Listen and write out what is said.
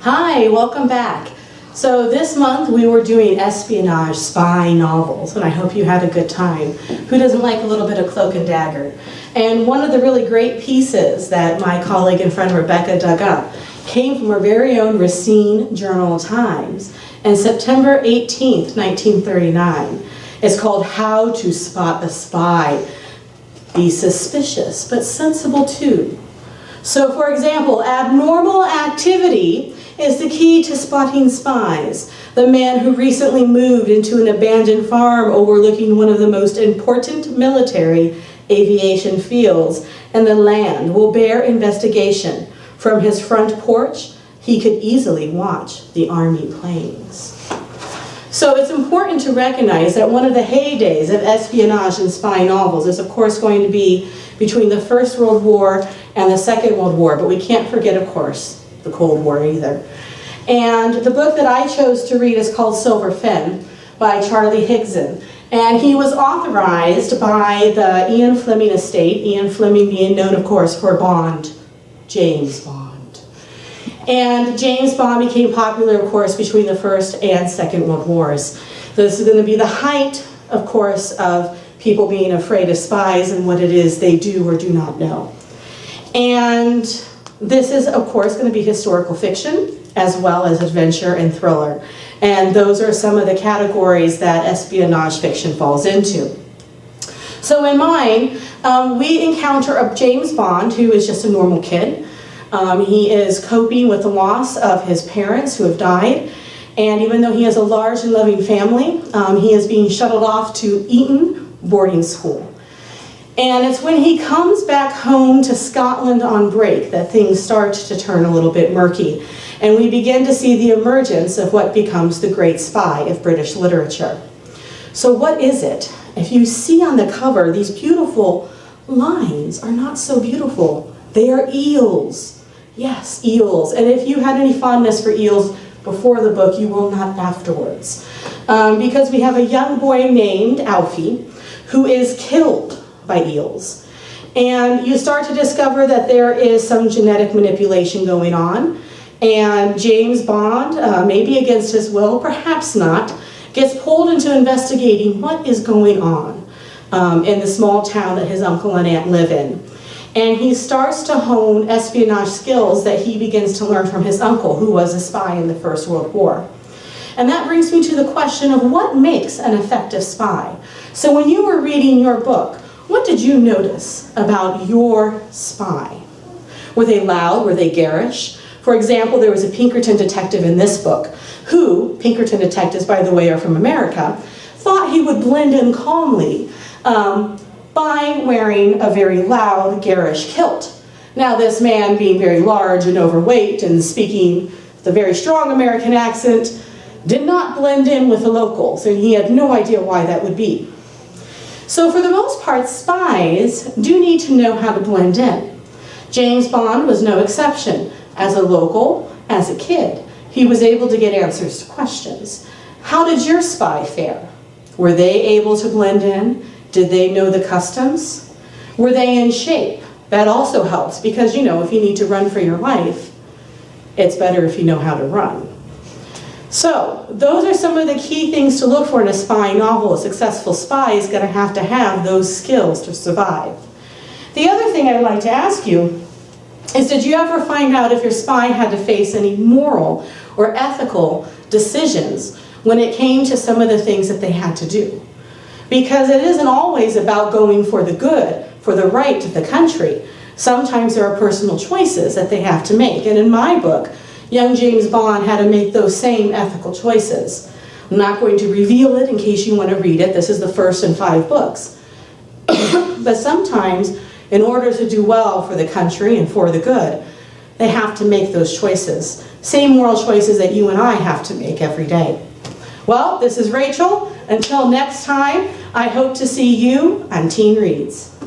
Hi, welcome back. So this month we were doing espionage spy novels, and I hope you had a good time. Who doesn't like a little bit of cloak and dagger? And one of the really great pieces that my colleague and friend Rebecca dug up came from our very own Racine Journal-Times on September 18th, 1939. It's called How to Spot a Spy. Be suspicious, but sensible too. So for example, abnormal activity is the key to spotting spies. The man who recently moved into an abandoned farm overlooking one of the most important military aviation fields in the land will bear investigation. From his front porch, he could easily watch the Army planes. So it's important to recognize that one of the heydays of espionage and spy novels is of course going to be between the First World War and the Second World War, but we can't forget, of course, the Cold War either. And the book that I chose to read is called Sliverfin by Charlie Higson. And he was authorized by the Ian Fleming estate, Ian Fleming being known, of course, for Bond, James Bond. And James Bond became popular, of course, between the First and Second World Wars. This is going to be the height, of course, of people being afraid of spies and what it is they do or do not know. And this is, of course, going to be historical fiction, as well as adventure and thriller. And those are some of the categories that espionage fiction falls into. So in mine, we encounter a James Bond who is just a normal kid. He is coping with the loss of his parents who have died. And even though he has a large and loving family, he is being shuttled off to Eton boarding school. And it's when he comes back home to Scotland on break that things start to turn a little bit murky. And we begin to see the emergence of what becomes the great spy of British literature. So what is it? If you see on the cover, these beautiful lines are not so beautiful. They are eels. Yes, eels. And if you had any fondness for eels before the book, you will not afterwards. Because we have a young boy named Alfie who is killed by eels. And you start to discover that there is some genetic manipulation going on. And James Bond, maybe against his will, perhaps not, gets pulled into investigating what is going on in the small town that his uncle and aunt live in. And he starts to hone espionage skills that he begins to learn from his uncle, who was a spy in the First World War. And that brings me to the question of what makes an effective spy. So when you were reading your book, what did you notice about your spy? Were they loud? Were they garish? For example, there was a Pinkerton detective in this book who, Pinkerton detectives, by the way, are from America, thought he would blend in calmly by wearing a very loud, garish kilt. Now, this man, being very large and overweight and speaking with a very strong American accent, did not blend in with the locals, and he had no idea why that would be. So for the most part, spies do need to know how to blend in. James Bond was no exception. As a local, as a kid, he was able to get answers to questions. How did your spy fare? Were they able to blend in? Did they know the customs? Were they in shape? That also helps because, you know, if you need to run for your life, it's better if you know how to run. So, those are some of the key things to look for in a spy novel. A successful spy is going to have those skills to survive. The other thing I'd like to ask you is, did you ever find out if your spy had to face any moral or ethical decisions when it came to some of the things that they had to do? Because it isn't always about going for the good, for the right of the country. Sometimes there are personal choices that they have to make. And in my book, young James Bond had to make those same ethical choices. I'm not going to reveal it in case you want to read it. This is the first in 5 books. But sometimes, in order to do well for the country and for the good, they have to make those choices. Same moral choices that you and I have to make every day. Well, this is Rachel. Until next time, I hope to see you on Teen Reads.